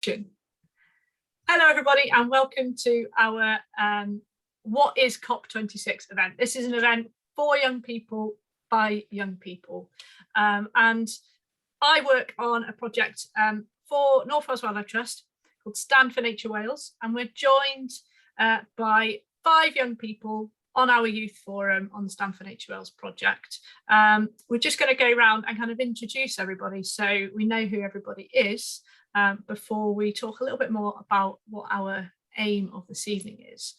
Hello everybody and welcome to our What is COP26 event. This is an event for young people by young people, and I work on a project for North Wales Wildlife Trust called Stand for Nature Wales, and we're joined by 5 young people on our youth forum on the Stand for Nature Wales project. We're just going to go around and kind of introduce everybody so we know who everybody is before we talk a little bit more about what our aim of this evening is.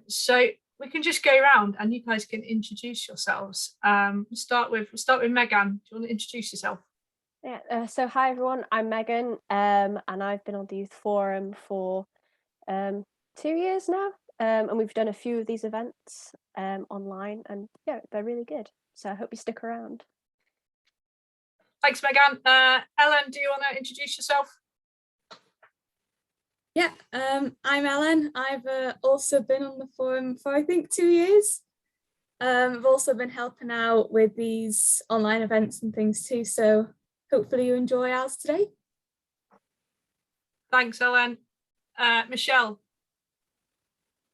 So we can just go around and you guys can introduce yourselves. We'll start with Megan. Do you want to introduce yourself? Yeah, so hi everyone, I'm Megan, and I've been on the Youth Forum for 2 years now, and we've done a few of these events online, and yeah, they're really good, so I hope you stick around. Thanks, Megan. Ellen, do you want to introduce yourself? Yeah, I'm Ellen. I've also been on the forum for I think 2 years. I've also been helping out with these online events and things too, so hopefully you enjoy ours today. Thanks, Ellen. Michelle.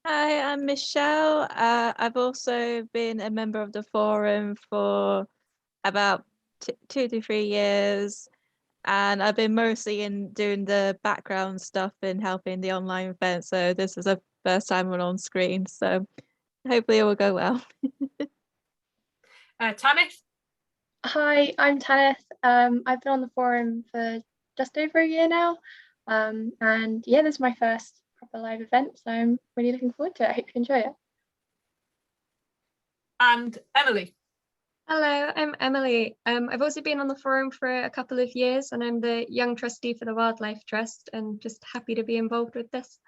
Hi, I'm Michelle. I've also been a member of the forum for about 2 to 3 years, and I've been mostly in doing the background stuff and helping the online event. So this is the first time I'm on screen, so hopefully it will go well. Tanith. Hi, I'm Tanith. I've been on the forum for just over a year now, and yeah, this is my first proper live event, so I'm really looking forward to it. I hope you enjoy it. And Emily. Hello, I'm Emily. I've also been on the forum for a couple of years, and I'm the young trustee for the Wildlife Trust, and just happy to be involved with this.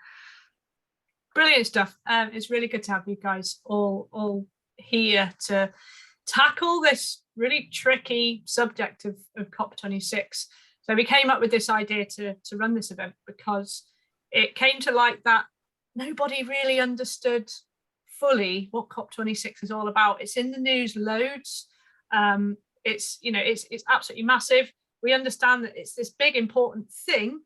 Brilliant stuff. It's really good to have you guys all here to tackle this really tricky subject of COP26. So we came up with this idea to run this event because it came to light that nobody really understood fully what COP26 is all about. It's in the news loads. It's absolutely massive. We understand that it's this big important thing,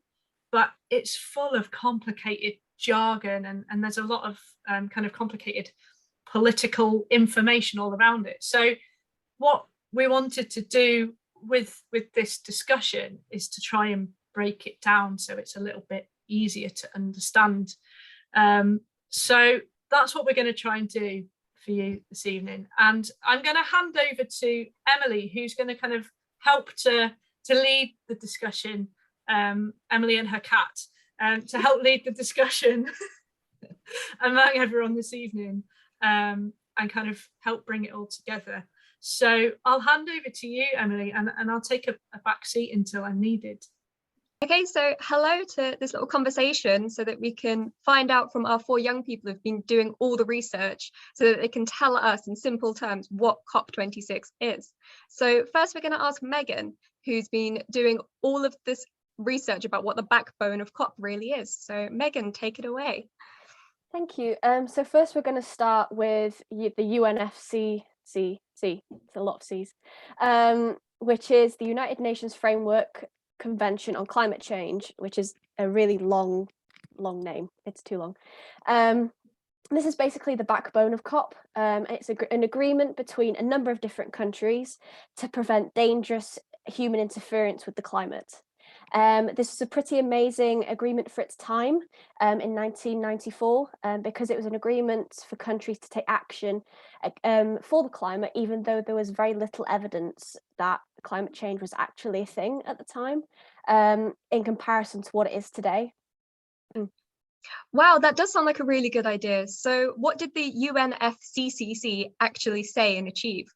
but it's full of complicated jargon and there's a lot of kind of complicated political information all around it. So what we wanted to do with this discussion is to try and break it down so it's a little bit easier to understand. So that's what we're going to try and do for you this evening. And I'm going to hand over to Emily, who's going to kind of help to lead the discussion, Emily and her cat, to help lead the discussion among everyone this evening, and kind of help bring it all together. So I'll hand over to you, Emily, and I'll take a back seat until I'm needed. Okay, so hello to this little conversation so that we can find out from our 4 young people who've been doing all the research so that they can tell us in simple terms what COP26 is. So first we're going to ask Megan, who's been doing all of this research about what the backbone of COP really is. So Megan, take it away. Thank you. So first we're going to start with the UNFCCC, it's a lot of C's, which is the United Nations Framework Convention on Climate Change, which is a really long name. It's too long. This is basically the backbone of COP. It's an agreement between a number of different countries to prevent dangerous human interference with the climate. This is a pretty amazing agreement for its time in 1994, because it was an agreement for countries to take action for the climate, even though there was very little evidence that climate change was actually a thing at the time, in comparison to what it is today. Wow, that does sound like a really good idea. So what did the UNFCCC actually say and achieve?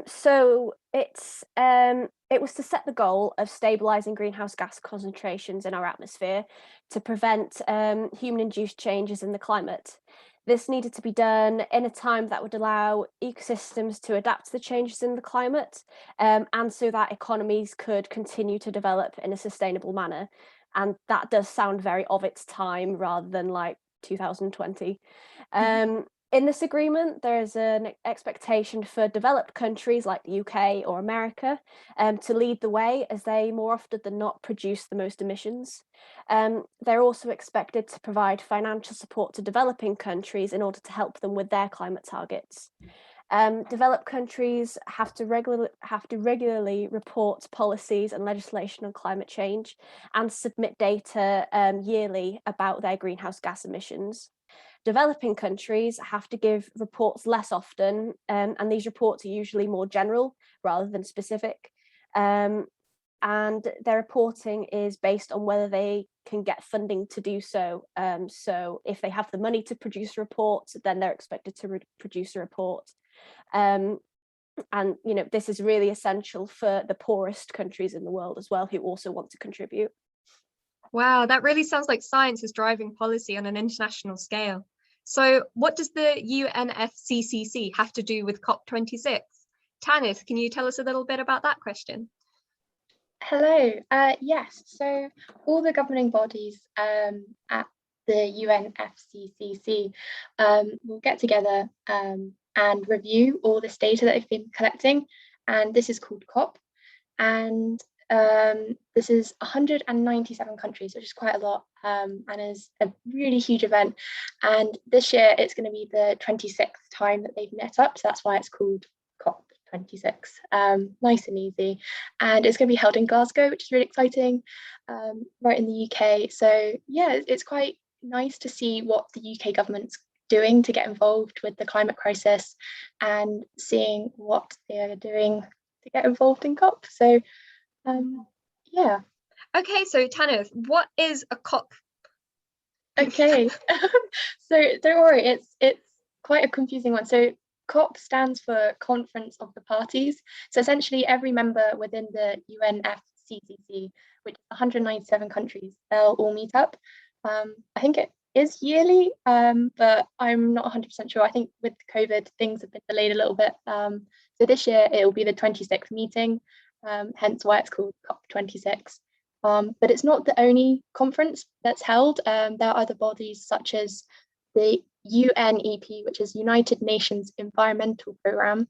So it was to set the goal of stabilizing greenhouse gas concentrations in our atmosphere to prevent human-induced changes in the climate. This needed to be done in a time that would allow ecosystems to adapt to the changes in the climate, and so that economies could continue to develop in a sustainable manner. And that does sound very of its time rather than like 2020. In this agreement, there is an expectation for developed countries like the UK or America to lead the way, as they more often than not produce the most emissions. They're also expected to provide financial support to developing countries in order to help them with their climate targets. Developed countries have to regularly report policies and legislation on climate change and submit data yearly about their greenhouse gas emissions. Developing countries have to give reports less often, and these reports are usually more general rather than specific. And their reporting is based on whether they can get funding to do so. So if they have the money to produce a report, then they're expected to produce a report. And this is really essential for the poorest countries in the world as well, who also want to contribute. Wow, that really sounds like science is driving policy on an international scale. So what does the UNFCCC have to do with COP26? Tanith, can you tell us a little bit about that question? Hello. Yes, so all the governing bodies at the UNFCCC will get together and review all this data that they've been collecting, and this is called COP. And this is 197 countries, which is quite a lot, and is a really huge event. And this year it's going to be the 26th time that they've met up, so that's why it's called COP26. Nice and easy, and it's going to be held in Glasgow, which is really exciting, right in the UK. So yeah, it's quite nice to see what the UK government's doing to get involved with the climate crisis and seeing what they are doing to get involved in COP. So yeah. Okay, so Tanith, what is a COP? Okay, so don't worry, it's quite a confusing one. So COP stands for Conference of the Parties. So essentially every member within the UNFCCC, which is 197 countries, they'll all meet up. I think it is yearly, but I'm not 100% sure. I think with COVID, things have been delayed a little bit. So this year it will be the 26th meeting, hence why it's called COP26. But it's not the only conference that's held. There are other bodies such as the UNEP, which is United Nations Environmental Programme,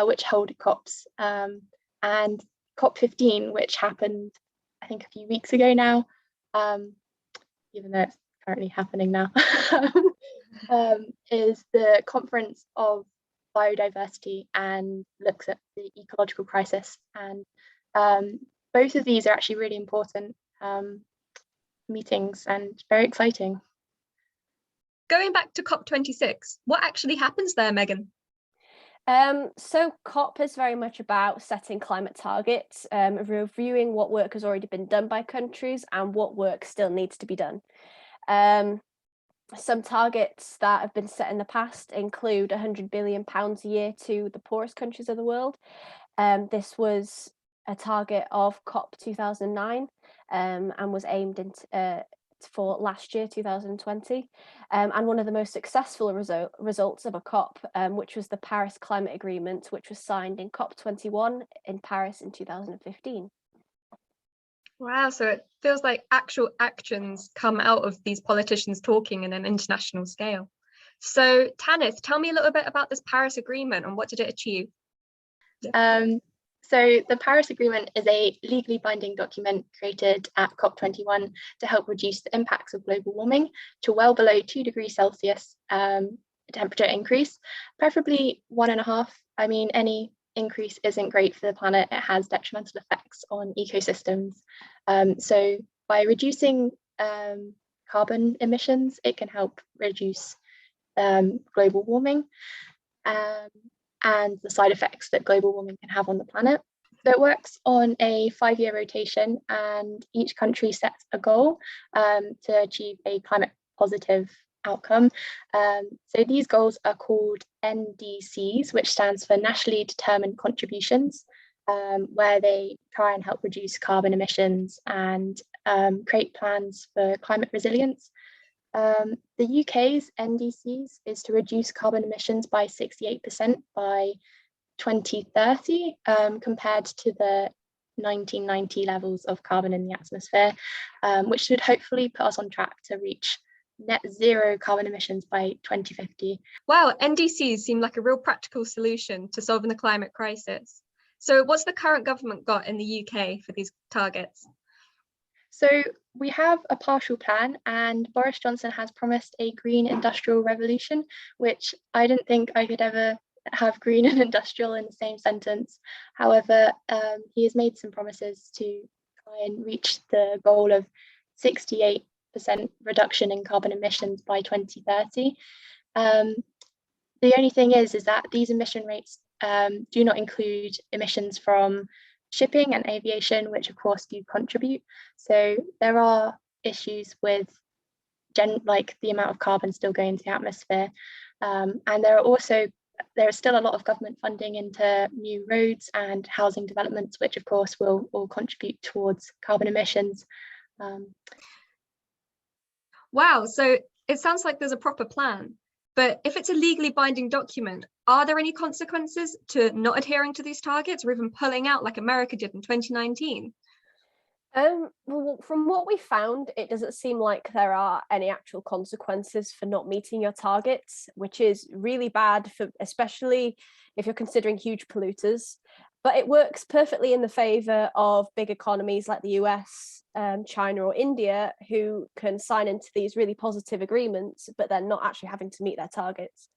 which hold COPs, and COP15, which happened, I think, a few weeks ago now, even though it's currently happening now, is the conference of biodiversity and looks at the ecological crisis. And both of these are actually really important meetings and very exciting. Going back to COP26, what actually happens there, Megan? So COP is very much about setting climate targets, reviewing what work has already been done by countries and what work still needs to be done. Some targets that have been set in the past include £100 billion a year to the poorest countries of the world. This was a target of COP 2009 and was aimed for last year, 2020, and one of the most successful results of a COP, which was the Paris Climate Agreement, which was signed in COP21 in Paris in 2015. Wow, so it feels like actual actions come out of these politicians talking in an international scale. So Tanith, tell me a little bit about this Paris Agreement and what did it achieve? So the Paris Agreement is a legally binding document created at COP21 to help reduce the impacts of global warming to well below 2 degrees Celsius temperature increase, preferably 1.5. I mean, any increase isn't great for the planet. It has detrimental effects on ecosystems. So by reducing carbon emissions, it can help reduce global warming. And the side effects that global warming can have on the planet. So it works on a 5-year rotation, and each country sets a goal to achieve a climate positive outcome. So these goals are called NDCs, which stands for Nationally Determined Contributions, where they try and help reduce carbon emissions and create plans for climate resilience. The UK's NDCs is to reduce carbon emissions by 68% by 2030 compared to the 1990 levels of carbon in the atmosphere, which should hopefully put us on track to reach net zero carbon emissions by 2050. Wow, NDCs seem like a real practical solution to solving the climate crisis. So what's the current government got in the UK for these targets? So we have a partial plan, and Boris Johnson has promised a green industrial revolution, which I didn't think I could ever have green and industrial in the same sentence. However, he has made some promises to try and reach the goal of 68% reduction in carbon emissions by 2030. The only thing is that these emission rates do not include emissions from shipping and aviation, which of course do contribute. So there are issues with like the amount of carbon still going into the atmosphere. And there is still a lot of government funding into new roads and housing developments, which of course will all contribute towards carbon emissions. Wow, so it sounds like there's a proper plan. But if it's a legally binding document, are there any consequences to not adhering to these targets or even pulling out like America did in 2019? Well, from what we found, it doesn't seem like there are any actual consequences for not meeting your targets, which is really bad for, especially if you're considering huge polluters. But it works perfectly in the favour of big economies like the US, China or India, who can sign into these really positive agreements, but they're not actually having to meet their targets.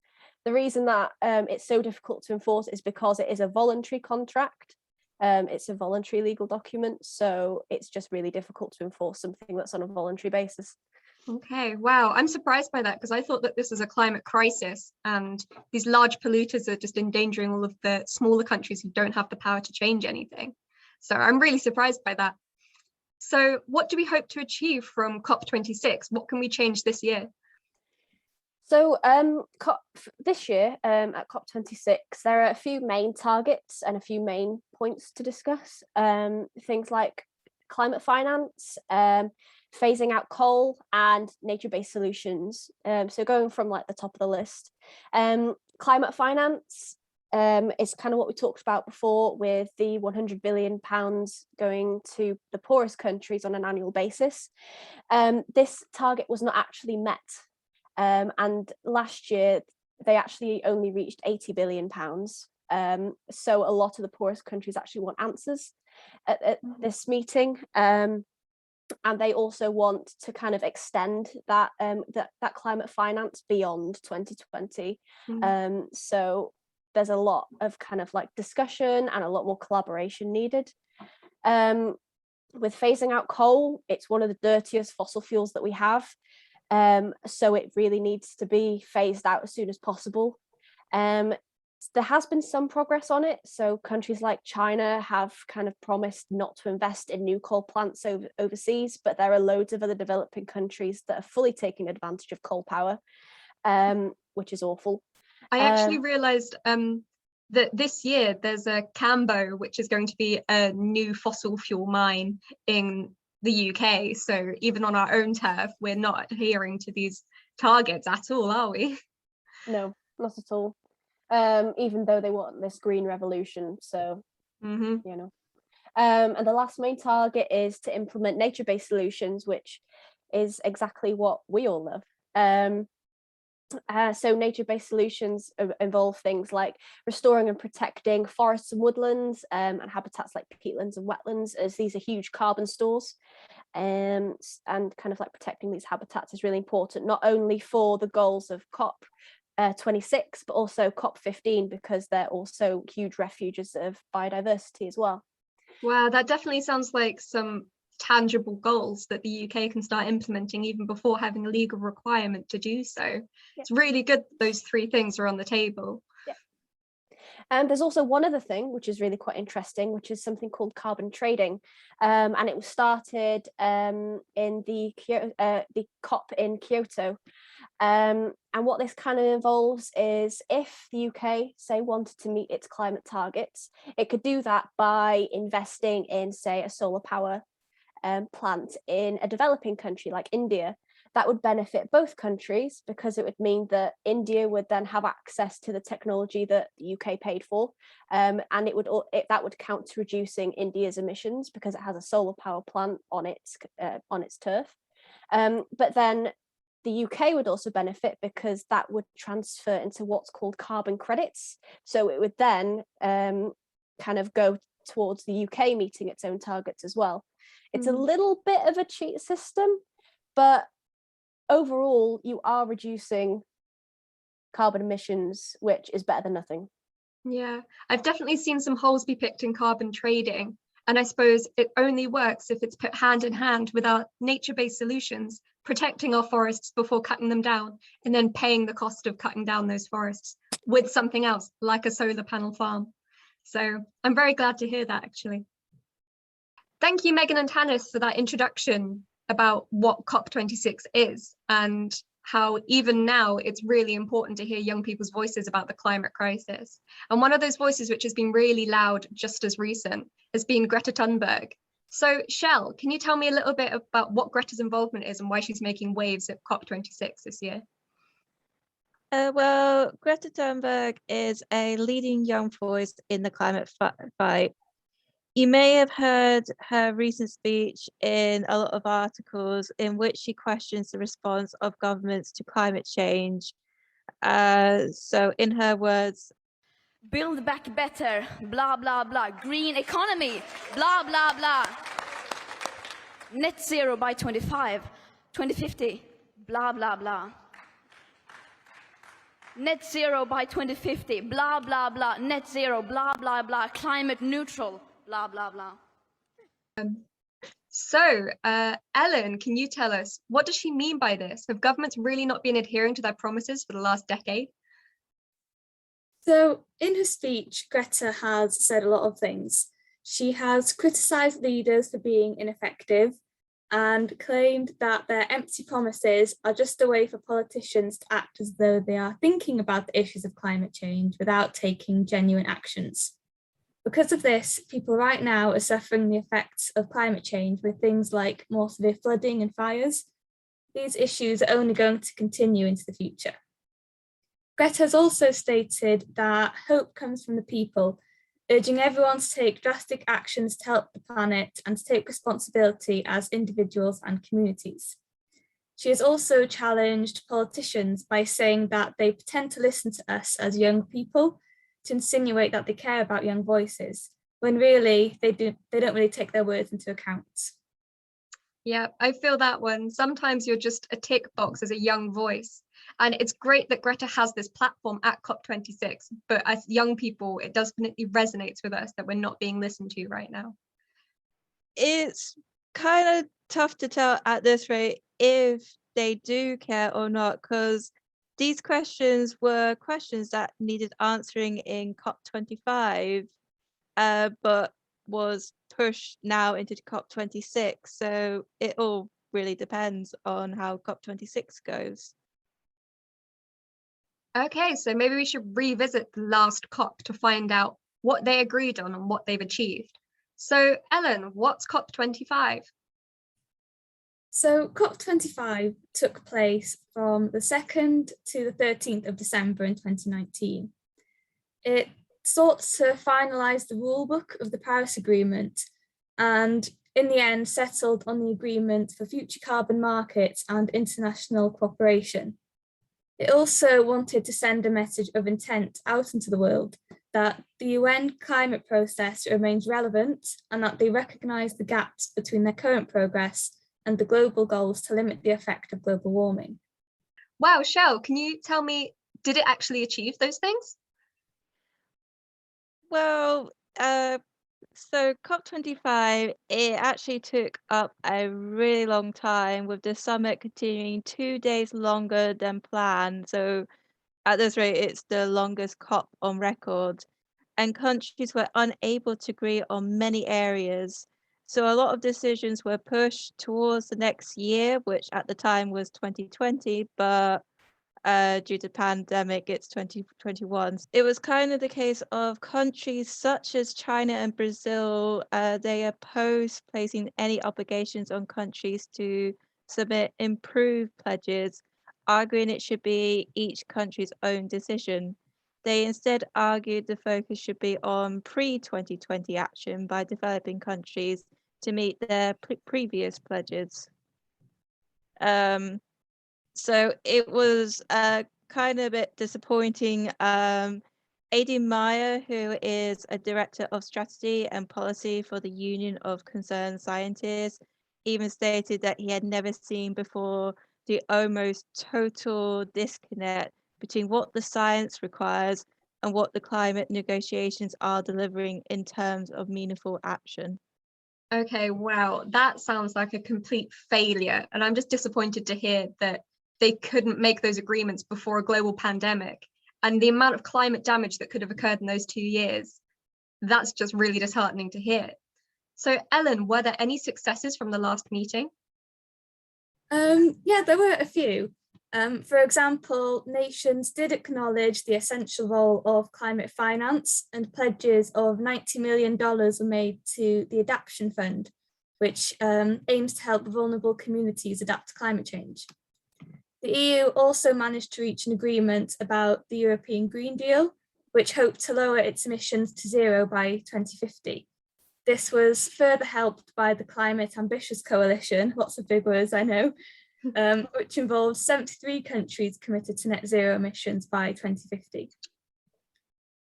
The reason that it's so difficult to enforce is because it is a voluntary contract. It's a voluntary legal document, so it's just really difficult to enforce something that's on a voluntary basis. Okay, wow, I'm surprised by that because I thought that this is a climate crisis and these large polluters are just endangering all of the smaller countries who don't have the power to change anything. So I'm really surprised by that. So what do we hope to achieve from COP26? What can we change this year? So this year at COP26, there are a few main targets and a few main points to discuss. Things like climate finance, phasing out coal and nature-based solutions. So going from like the top of the list, climate finance is kind of what we talked about before, with the £100 billion going to the poorest countries on an annual basis. This target was not actually met. And last year, they actually only reached £80 billion. So a lot of the poorest countries actually want answers at this meeting. And they also want to kind of extend that that climate finance beyond 2020. So there's a lot of kind of like discussion and a lot more collaboration needed. With phasing out coal, it's one of the dirtiest fossil fuels that we have. So it really needs to be phased out as soon as possible. There has been some progress on it. So countries like China have kind of promised not to invest in new coal plants overseas, but there are loads of other developing countries that are fully taking advantage of coal power, which is awful. I actually realised that this year there's a Cambo, which is going to be a new fossil fuel mine in the UK. So even on our own turf, we're not adhering to these targets at all, are we? No, not at all. Even though they want this green revolution. So, you know. And the last main target is to implement nature-based solutions, which is exactly what we all love. So nature-based solutions involve things like restoring and protecting forests and woodlands and habitats like peatlands and wetlands, as these are huge carbon stores. And kind of like protecting these habitats is really important, not only for the goals of COP26, but also COP15, because they're also huge refuges of biodiversity as well. Wow, that definitely sounds like some tangible goals that the UK can start implementing even before having a legal requirement to do so. Yeah. It's really good that those three things are on the table. Yeah. And there's also one other thing which is really quite interesting, which is something called carbon trading, and it was started in the COP in Kyoto. And what this kind of involves is, if the UK, say, wanted to meet its climate targets, it could do that by investing in, say, a solar power plant in a developing country like India. That would benefit both countries, because it would mean that India would then have access to the technology that the UK paid for, and that would count to reducing India's emissions because it has a solar power plant on its turf. But then the UK would also benefit because that would transfer into what's called carbon credits. So it would then kind of go towards the UK meeting its own targets as well. It's a little bit of a cheat system, but overall you are reducing carbon emissions, which is better than nothing. Yeah, I've definitely seen some holes be picked in carbon trading. And I suppose it only works if it's put hand in hand with our nature-based solutions, protecting our forests before cutting them down, and then paying the cost of cutting down those forests with something else, like a solar panel farm. So I'm very glad to hear that, actually. Thank you, Megan and Tanith, for that introduction about what COP26 is and how even now it's really important to hear young people's voices about the climate crisis. And one of those voices which has been really loud just as recent has been Greta Tunberg. So Shell, can you tell me a little bit about what Greta's involvement is and why she's making waves at COP26 this year? Well, Greta Dernberg is a leading young voice in the climate fight. You may have heard her recent speech in a lot of articles in which she questions the response of governments to climate change. So in her words, build back better, blah, blah, blah, green economy, blah, blah, blah. Net zero by 2050, blah, blah, blah. Net zero by 2050, blah, blah, blah. Net zero, blah, blah, blah. Climate neutral, blah, blah, blah. So, Ellen, can you tell us, what does she mean by this? Have governments really not been adhering to their promises for the last decade? So in her speech, Greta has said a lot of things. She has criticised leaders for being ineffective and claimed that their empty promises are just a way for politicians to act as though they are thinking about the issues of climate change without taking genuine actions. Because of this, people right now are suffering the effects of climate change with things like more severe flooding and fires. These issues are only going to continue into the future. Greta has also stated that hope comes from the people, urging everyone to take drastic actions to help the planet and to take responsibility as individuals and communities. She has also challenged politicians by saying that they pretend to listen to us as young people, to insinuate that they care about young voices, when really they don't really take their words into account. Yeah, I feel that one. Sometimes you're just a tick box as a young voice. And it's great that Greta has this platform at COP26, but as young people, it definitely resonates with us that we're not being listened to right now. it's kind of tough to tell at this rate if they do care or not, because these questions were questions that needed answering in COP25, but was pushed now into COP26. So it all really depends on how COP26 goes. Okay, so maybe we should revisit the last COP to find out what they agreed on and what they've achieved. So Ellen, what's COP25? So COP25 took place from the 2nd to the 13th of December in 2019. It sought to finalise the rulebook of the Paris Agreement and in the end settled on the agreement for future carbon markets and international cooperation. It also wanted to send a message of intent out into the world that the UN climate process remains relevant and that they recognise the gaps between their current progress and the global goals to limit the effect of global warming. Wow, Shell, can you tell me, did it actually achieve those things? Well, so COP25, it actually took up a really long time, with the summit continuing 2 days longer than planned. So at this rate, it's the longest COP on record. And countries were unable to agree on many areas. So a lot of decisions were pushed towards the next year, which at the time was 2020, but due to pandemic, it's 2021. It was kind of the case of countries such as China and Brazil, they opposed placing any obligations on countries to submit improved pledges, arguing it should be each country's own decision. They instead argued the focus should be on pre-2020 action by developing countries to meet their previous pledges. So it was kind of a bit disappointing. Adi Meyer, who is a director of strategy and policy for the Union of Concerned Scientists, even stated that he had never seen before the almost total disconnect between what the science requires and what the climate negotiations are delivering in terms of meaningful action. Okay, wow, that sounds like a complete failure. And I'm just disappointed to hear that they couldn't make those agreements before a global pandemic. And the amount of climate damage that could have occurred in those 2 years, that's just really disheartening to hear. So Ellen, were there any successes from the last meeting? Yeah, there were a few. For example, nations did acknowledge the essential role of climate finance, and pledges of $90 million were made to the Adaptation Fund, which aims to help vulnerable communities adapt to climate change. The EU also managed to reach an agreement about the European Green Deal, which hoped to lower its emissions to zero by 2050. This was further helped by the Climate Ambitious Coalition, lots of big words I know, which involves 73 countries committed to net zero emissions by 2050.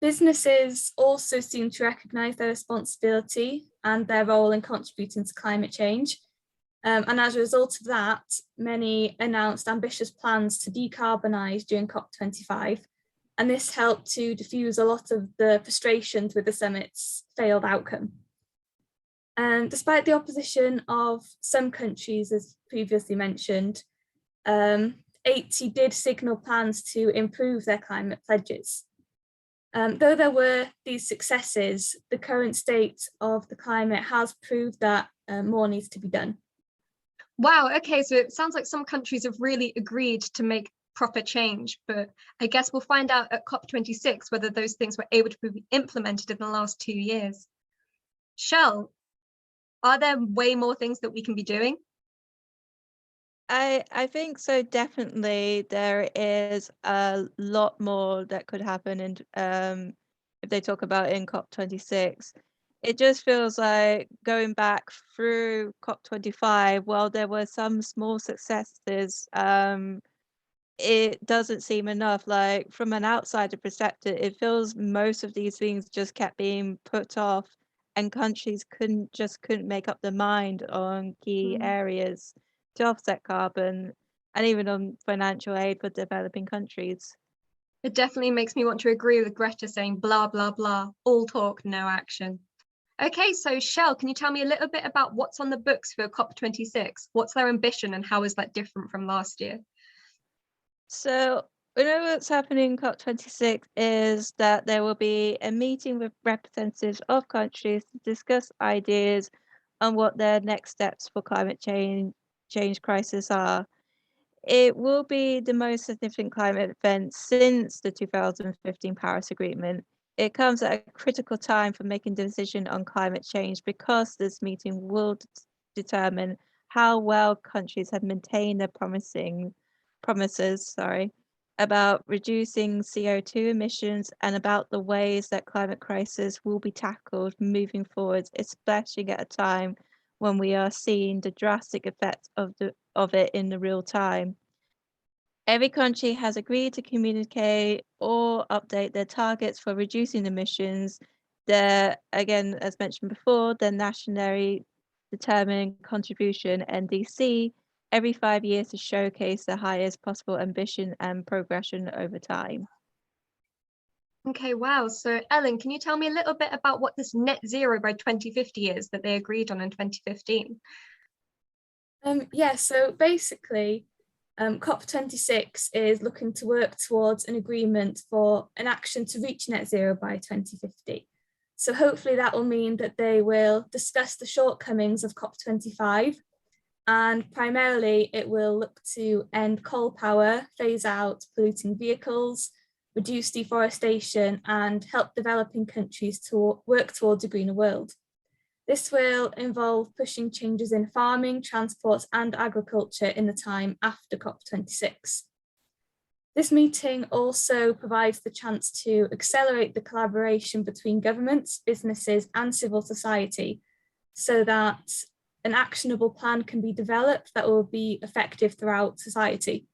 Businesses also seem to recognise their responsibility and their role in contributing to climate change. And as a result of that, many announced ambitious plans to decarbonise during COP25. And this helped to diffuse a lot of the frustrations with the summit's failed outcome. And despite the opposition of some countries, as previously mentioned, 80 did signal plans to improve their climate pledges. Though there were these successes, the current state of the climate has proved that more needs to be done. Wow, okay, so it sounds like some countries have really agreed to make proper change, but I guess we'll find out at COP26 whether those things were able to be implemented in the last 2 years. Shell, are there way more things that we can be doing? I think so, definitely. There is a lot more that could happen, and if they talk about in COP26. It just feels like going back through COP25, while there were some small successes, it doesn't seem enough. Like, from an outsider perspective, it feels most of these things just kept being put off, and countries couldn't make up their mind on key areas to offset carbon, and even on financial aid for developing countries. It definitely makes me want to agree with Greta saying blah, blah, blah, all talk, no action. Okay, so Shell, can you tell me a little bit about what's on the books for COP26? What's their ambition and how is that different from last year? So we know what's happening in COP26 is that there will be a meeting with representatives of countries to discuss ideas on what their next steps for climate change crisis are. It will be the most significant climate event since the 2015 Paris Agreement. It comes at a critical time for making a decision on climate change because this meeting will determine how well countries have maintained their promises about reducing CO2 emissions and about the ways that climate crisis will be tackled moving forward, especially at a time when we are seeing the drastic effects of it in the real time. Every country has agreed to communicate or update their targets for reducing emissions. Again, as mentioned before, the nationally determined contribution NDC every 5 years to showcase the highest possible ambition and progression over time. Okay, wow. So Ellen, can you tell me a little bit about what this net zero by 2050 is that they agreed on in 2015? Yeah, so basically, COP26 is looking to work towards an agreement for an action to reach net zero by 2050. So hopefully that will mean that they will discuss the shortcomings of COP25, and primarily it will look to end coal power, phase out polluting vehicles, reduce deforestation, and help developing countries to work towards a greener world. This will involve pushing changes in farming, transport, and agriculture in the time after COP26. This meeting also provides the chance to accelerate the collaboration between governments, businesses, and civil society so that an actionable plan can be developed that will be effective throughout society.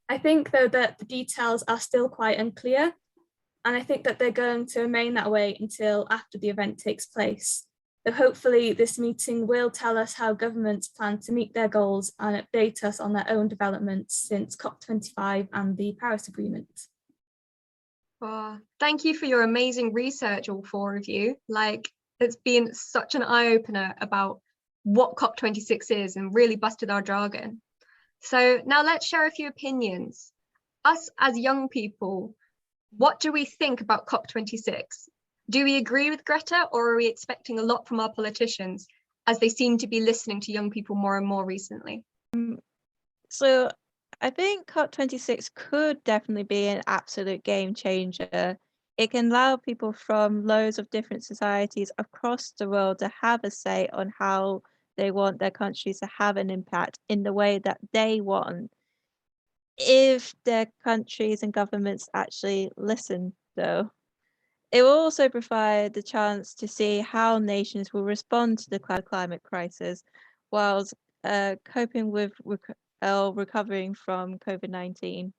I think, though, that the details are still quite unclear, and I think that they're going to remain that way until after the event takes place. So hopefully this meeting will tell us how governments plan to meet their goals and update us on their own developments since COP25 and the Paris Agreement. Wow. Thank you for your amazing research, all four of you. Like, it's been such an eye-opener about what COP26 is and really busted our jargon. So now let's share a few opinions. Us as young people, what do we think about COP26? Do we agree with Greta, or are we expecting a lot from our politicians, as they seem to be listening to young people more and more recently? So I think COP26 could definitely be an absolute game changer. It can allow people from loads of different societies across the world to have a say on how they want their countries to have an impact in the way that they want. If their countries and governments actually listen, though. It will also provide the chance to see how nations will respond to the climate crisis whilst coping with recovering from COVID-19.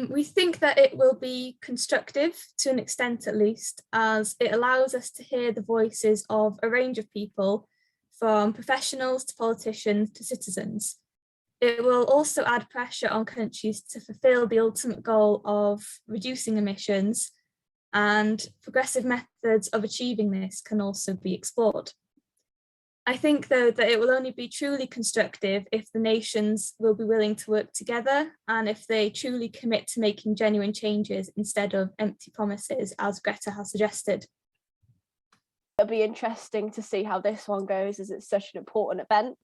We think that it will be constructive to an extent, at least, as it allows us to hear the voices of a range of people, from professionals to politicians to citizens. It will also add pressure on countries to fulfill the ultimate goal of reducing emissions, and progressive methods of achieving this can also be explored. I think, though, that it will only be truly constructive if the nations will be willing to work together and if they truly commit to making genuine changes instead of empty promises, as Greta has suggested. It'll be interesting to see how this one goes, as it's such an important event.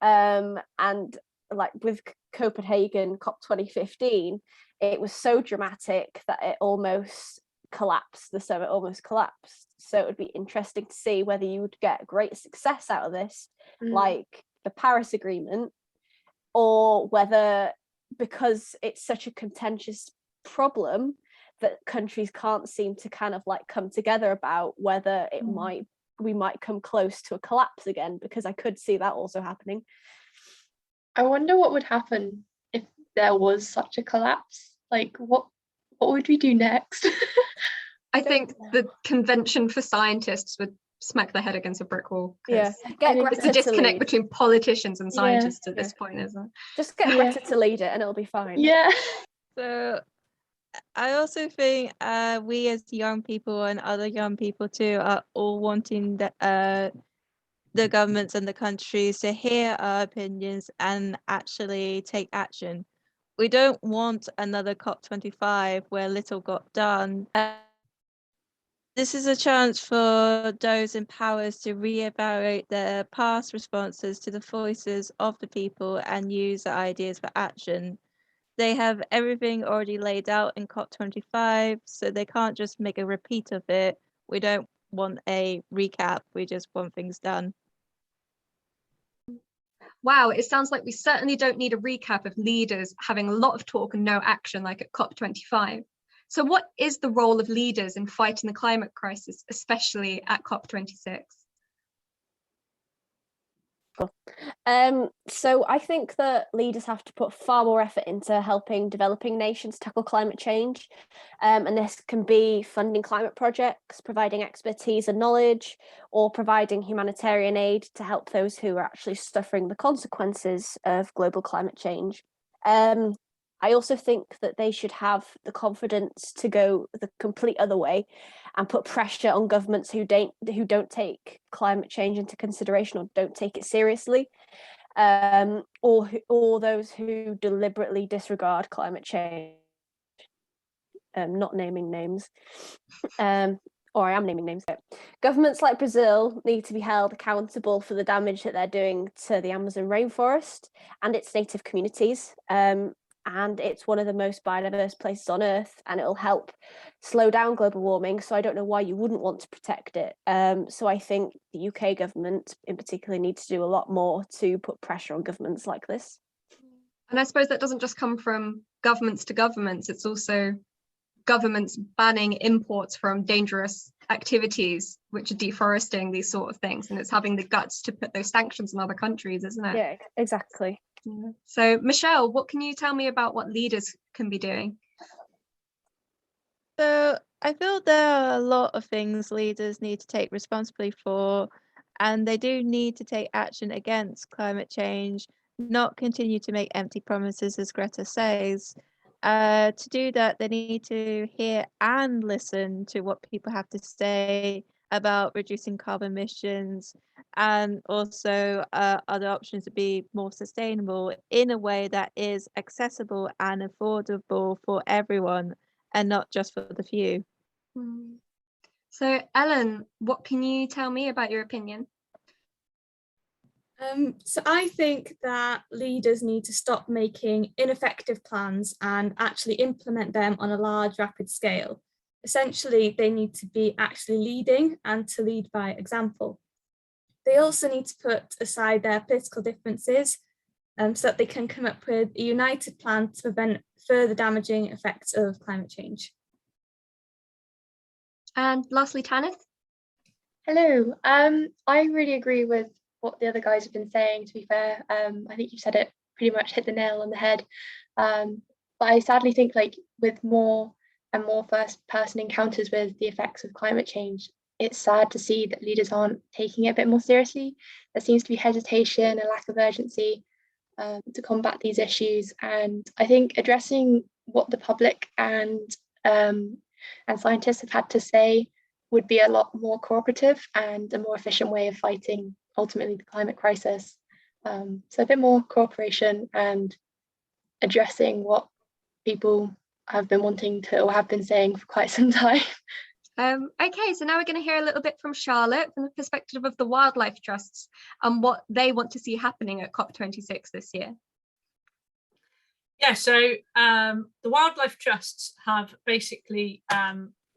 And like with Copenhagen COP 2015, it was so dramatic that it almost collapsed. The summit almost collapsed. So it would be interesting to see whether you would get great success out of this, like the Paris Agreement, or whether, because it's such a contentious problem that countries can't seem to kind of like come together about, whether it we might come close to a collapse again, because I could see that also happening. I wonder what would happen if there was such a collapse. Like, what would we do next? I think the Convention for Scientists would smack their head against a brick wall. Yeah, get It's a disconnect between politicians and scientists at this point, isn't it? Just get Greta to lead it and it'll be fine. Yeah. So I also think we as young people and other young people too are all wanting the governments and the countries to hear our opinions and actually take action. We don't want another COP25 where little got done. This is a chance for those in powers to reevaluate their past responses to the voices of the people and use the ideas for action. They have everything already laid out in COP25, so they can't just make a repeat of it. We don't want a recap, we just want things done. Wow, it sounds like we certainly don't need a recap of leaders having a lot of talk and no action like at COP25. So what is the role of leaders in fighting the climate crisis, especially at COP26? So I think that leaders have to put far more effort into helping developing nations tackle climate change. And this can be funding climate projects, providing expertise and knowledge, or providing humanitarian aid to help those who are actually suffering the consequences of global climate change. I also think that they should have the confidence to go the complete other way and put pressure on governments who don't take climate change into consideration or don't take it seriously, or those who deliberately disregard climate change. Not naming names, or I am naming names. Governments like Brazil need to be held accountable for the damage that they're doing to the Amazon rainforest and its native communities. And it's one of the most biodiverse places on Earth, and it'll help slow down global warming. So I don't know why you wouldn't want to protect it. So I think the UK government in particular needs to do a lot more to put pressure on governments like this. And I suppose that doesn't just come from governments to governments, it's also governments banning imports from dangerous activities, which are deforesting, these sort of things. And it's having the guts to put those sanctions on other countries, isn't it? Yeah, exactly. Yeah. So Michelle, what can you tell me about what leaders can be doing? So I feel there are a lot of things leaders need to take responsibility for, and they do need to take action against climate change, not continue to make empty promises, as Greta says. To do that, they need to hear and listen to what people have to say about reducing carbon emissions, and also other options to be more sustainable in a way that is accessible and affordable for everyone and not just for the few. So Ellen, what can you tell me about your opinion? So I think that leaders need to stop making ineffective plans and actually implement them on a large, rapid scale. Essentially, they need to be actually leading and to lead by example. They also need to put aside their political differences so that they can come up with a united plan to prevent further damaging effects of climate change. And lastly, Tanith? Hello. I really agree with what the other guys have been saying, to be fair. I think you said it pretty much hit the nail on the head. But I sadly think, like, with more and more first-person encounters with the effects of climate change, it's sad to see that leaders aren't taking it a bit more seriously. There seems to be hesitation and lack of urgency to combat these issues. And I think addressing what the public and scientists have had to say would be a lot more cooperative and a more efficient way of fighting ultimately the climate crisis. So a bit more cooperation and addressing what people have been wanting to or have been saying for quite some time. Okay, so now we're going to hear a little bit from Charlotte from the perspective of the wildlife trusts and what they want to see happening at COP26 this year. Yeah, so the wildlife trusts have basically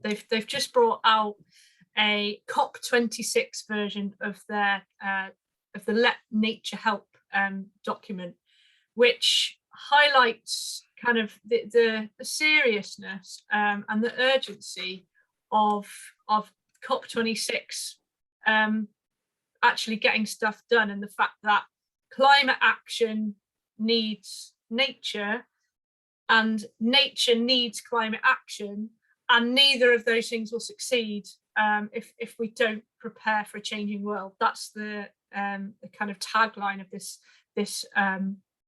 they've just brought out a COP26 version of their of the Let Nature Help document, which highlights kind of the seriousness and the urgency of COP26 actually getting stuff done, and the fact that climate action needs nature and nature needs climate action, and neither of those things will succeed if we don't prepare for a changing world. That's the kind of tagline of this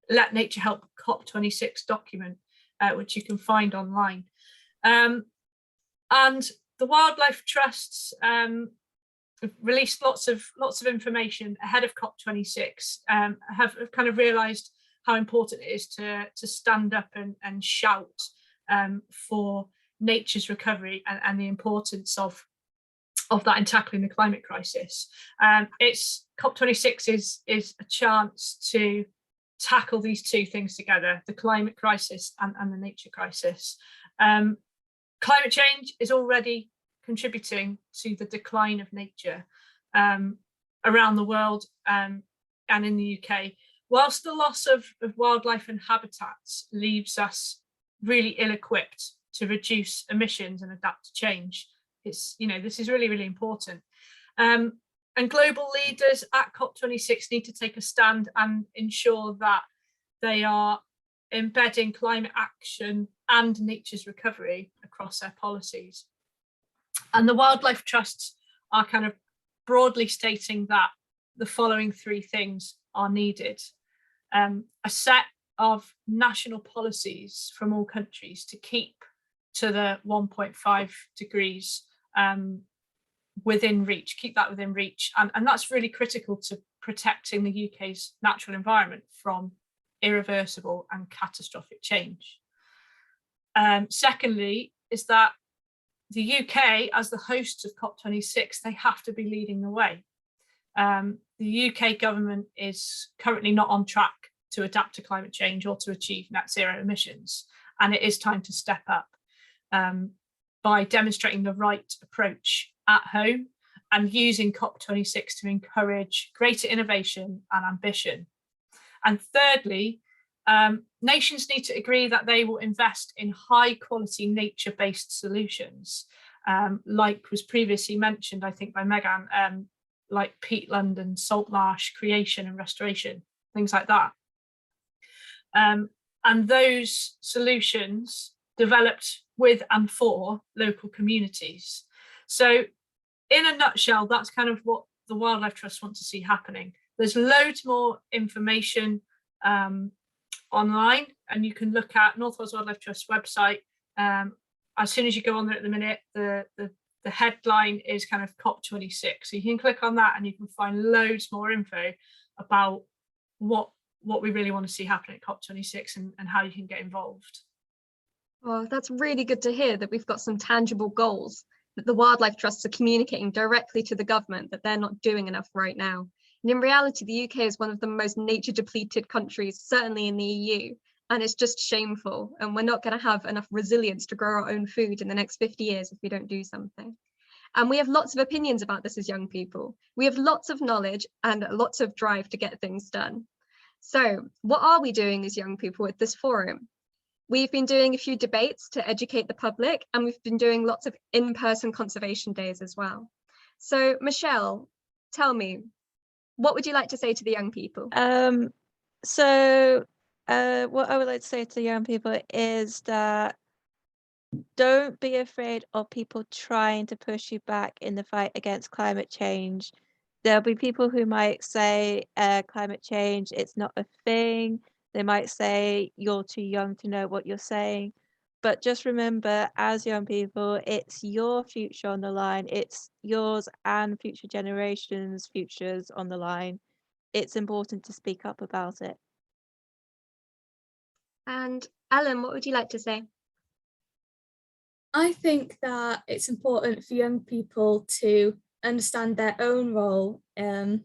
Let Nature Help COP26 document, which you can find online. And the wildlife trusts have released lots of information ahead of COP26. Have kind of realised how important it is to stand up and shout for nature's recovery and the importance of that in tackling the climate crisis. It's COP26 is a chance to tackle these two things together, the climate crisis and the nature crisis. Climate change is already contributing to the decline of nature around the world and in the UK, whilst the loss of wildlife and habitats leaves us really ill-equipped to reduce emissions and adapt to change. It's, this is really, really important. And global leaders at COP26 need to take a stand and ensure that they are embedding climate action and nature's recovery across their policies. And the wildlife trusts are kind of broadly stating that the following three things are needed. A set of national policies from all countries to keep to the 1.5 degrees within reach, keep that within reach. And that's really critical to protecting the UK's natural environment from irreversible and catastrophic change. Secondly, is that the UK, as the hosts of COP26, they have to be leading the way. The UK government is currently not on track to adapt to climate change or to achieve net zero emissions. And it is time to step up by demonstrating the right approach at home and using COP26 to encourage greater innovation and ambition. And thirdly, nations need to agree that they will invest in high quality nature-based solutions, like was previously mentioned, I think by Megan, like peatland and salt marsh creation and restoration, things like that. And those solutions developed with and for local communities. So in a nutshell, that's kind of what the Wildlife Trust want to see happening. There's loads more information online, and you can look at North Wales Wildlife Trust website. As soon as you go on there at the minute, the headline is kind of COP26. So you can click on that and you can find loads more info about what we really want to see happen at COP26 and how you can get involved. Well, that's really good to hear that we've got some tangible goals, that the Wildlife Trusts are communicating directly to the government that they're not doing enough right now. And in reality, the UK is one of the most nature depleted countries, certainly in the EU, and it's just shameful. And we're not going to have enough resilience to grow our own food in the next 50 years if we don't do something. And we have lots of opinions about this as young people. We have lots of knowledge and lots of drive to get things done. So what are we doing as young people at this forum? We've been doing a few debates to educate the public, and we've been doing lots of in-person conservation days as well. So Michelle, tell me, what would you like to say to the young people? What I would like to say to young people is that don't be afraid of people trying to push you back in the fight against climate change. There'll be people who might say climate change, it's not a thing. They might say you're too young to know what you're saying. But just remember, as young people, it's your future on the line. It's yours and future generations' futures on the line. It's important to speak up about it. And Ellen, what would you like to say? I think that it's important for young people to understand their own role in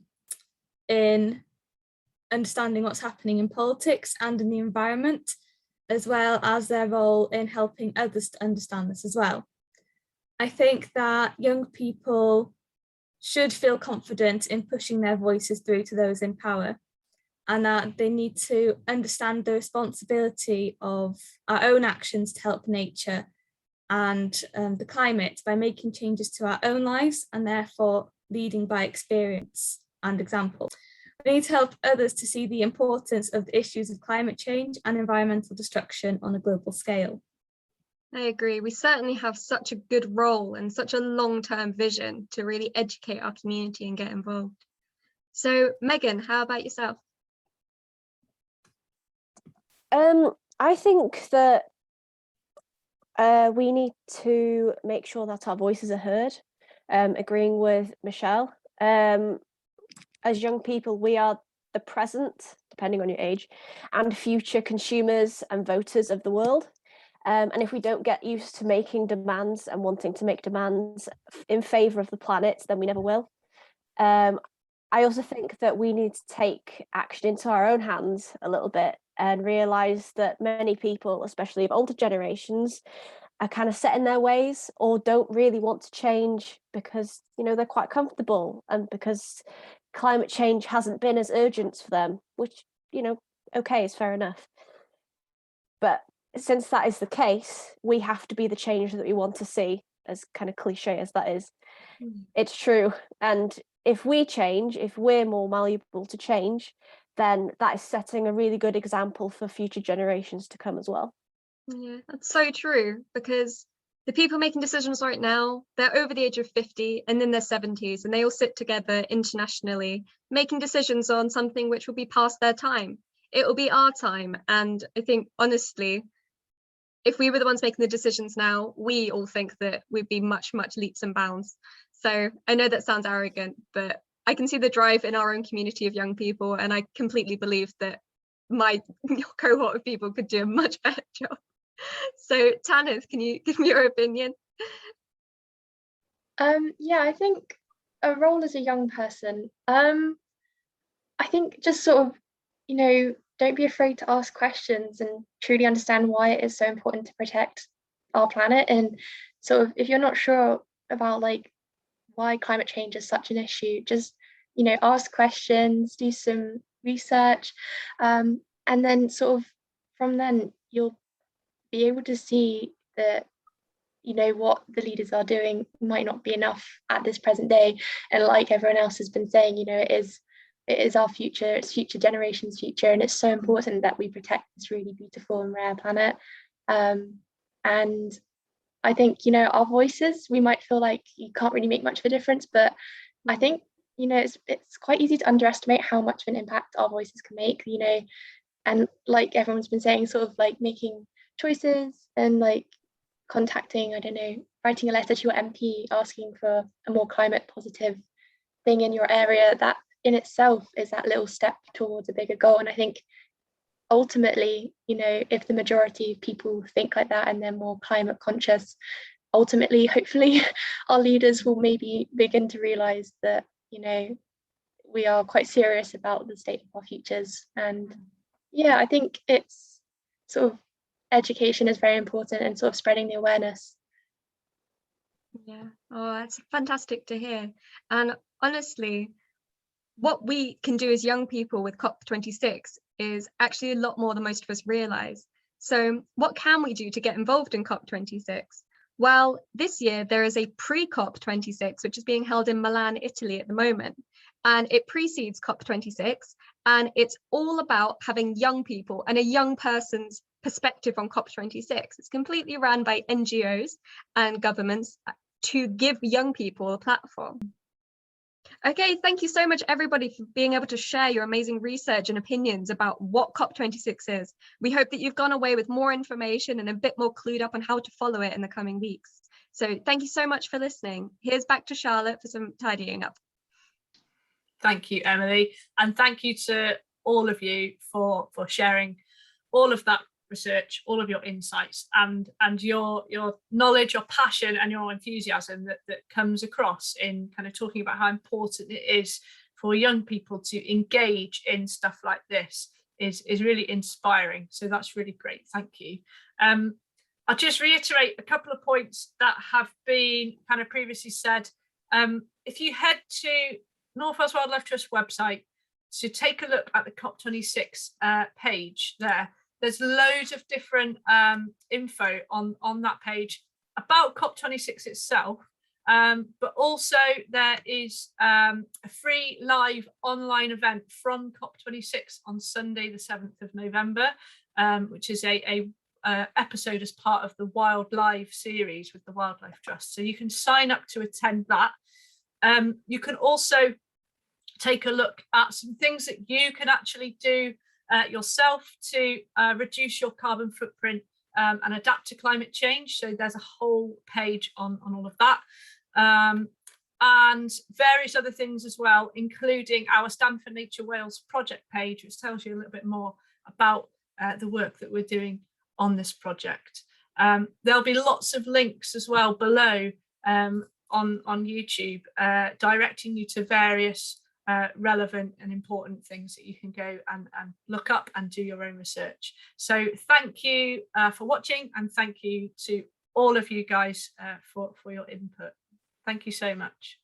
understanding what's happening in politics and in the environment, as well as their role in helping others to understand this as well. I think that young people should feel confident in pushing their voices through to those in power, and that they need to understand the responsibility of our own actions to help nature and the climate by making changes to our own lives, and therefore leading by experience and example. We need to help others to see the importance of the issues of climate change and environmental destruction on a global scale. I agree. We certainly have such a good role and such a long-term vision to really educate our community and get involved. So Megan, how about yourself? I think that we need to make sure that our voices are heard, agreeing with Michelle. As young people, we are the present, depending on your age, and future consumers and voters of the world. And if we don't get used to making demands and wanting to make demands in favour of the planet, then we never will. I also think that we need to take action into our own hands a little bit and realise that many people, especially of older generations, are kind of set in their ways or don't really want to change because, you know, they're quite comfortable and because climate change hasn't been as urgent for them, which, you know, okay, is fair enough. But since that is the case, we have to be the change that we want to see, as kind of cliche as that is. It's true. And if we change, if we're more malleable to change, then that is setting a really good example for future generations to come as well. Yeah, that's so true, because the people making decisions right now, they're over the age of 50 and in their 70s, and they all sit together internationally making decisions on something which will be past their time. It will be our time. And I think, honestly, if we were the ones making the decisions now, we all think that we'd be much leaps and bounds. So I know that sounds arrogant, but I can see the drive in our own community of young people, and I completely believe that my cohort of people could do a much better job. So Tanith, can you give me your opinion? Yeah, I think a role as a young person, I think just sort of, you know, don't be afraid to ask questions and truly understand why it is so important to protect our planet. And sort of, if you're not sure about like why climate change is such an issue, just, you know, ask questions, do some research, and then sort of from then you'll be able to see that, you know, what the leaders are doing might not be enough at this present day. And like everyone else has been saying, you know, it is it is our future, it's future generations' future, and it's so important that we protect this really beautiful and rare planet. And I think, you know, our voices, we might feel like you can't really make much of a difference, but I think, you know, it's quite easy to underestimate how much of an impact our voices can make, you know, and like everyone's been saying, sort of like making choices and like contacting, I don't know, writing a letter to your MP asking for a more climate positive thing in your area, that in itself is that little step towards a bigger goal. And I think ultimately, you know, if the majority of people think like that and they're more climate conscious, ultimately, hopefully, our leaders will maybe begin to realize that, you know, we are quite serious about the state of our futures. And yeah, I think it's sort of education is very important and sort of spreading the awareness. Yeah, oh, that's fantastic to hear. And honestly, what we can do as young people with COP26 is actually a lot more than most of us realize. So what can we do to get involved in COP26? Well, this year there is a pre-COP26, which is being held in Milan, Italy at the moment. And it precedes COP26. And it's all about having young people and a young person's perspective on COP26. It's completely run by NGOs and governments to give young people a platform. Okay, thank you so much, everybody, for being able to share your amazing research and opinions about what COP26 is. We hope that you've gone away with more information and a bit more clued up on how to follow it in the coming weeks. So thank you so much for listening. Here's back to Charlotte for some tidying up. Thank you, Emily. And thank you to all of you for sharing all of that research, all of your insights and your knowledge, your passion and your enthusiasm that comes across in kind of talking about how important it is for young people to engage in stuff like this is really inspiring. So that's really great. Thank you. I'll just reiterate a couple of points that have been kind of previously said. If you head to North Wales Wildlife Trust website to take a look at the COP26 page there's loads of different info on that page about COP26 itself, but also there is a free live online event from COP26 on Sunday the 7th of November, which is a episode as part of the Wildlife series with the Wildlife Trust. So you can sign up to attend that. You can also take a look at some things that you can actually do yourself to reduce your carbon footprint and adapt to climate change. So there's a whole page on all of that. And various other things as well, including our Stand for Nature Wales project page, which tells you a little bit more about the work that we're doing on this project. There'll be lots of links as well below on YouTube, directing you to various relevant and important things that you can go and look up and do your own research. So thank you for watching, and thank you to all of you guys for your input. Thank you so much.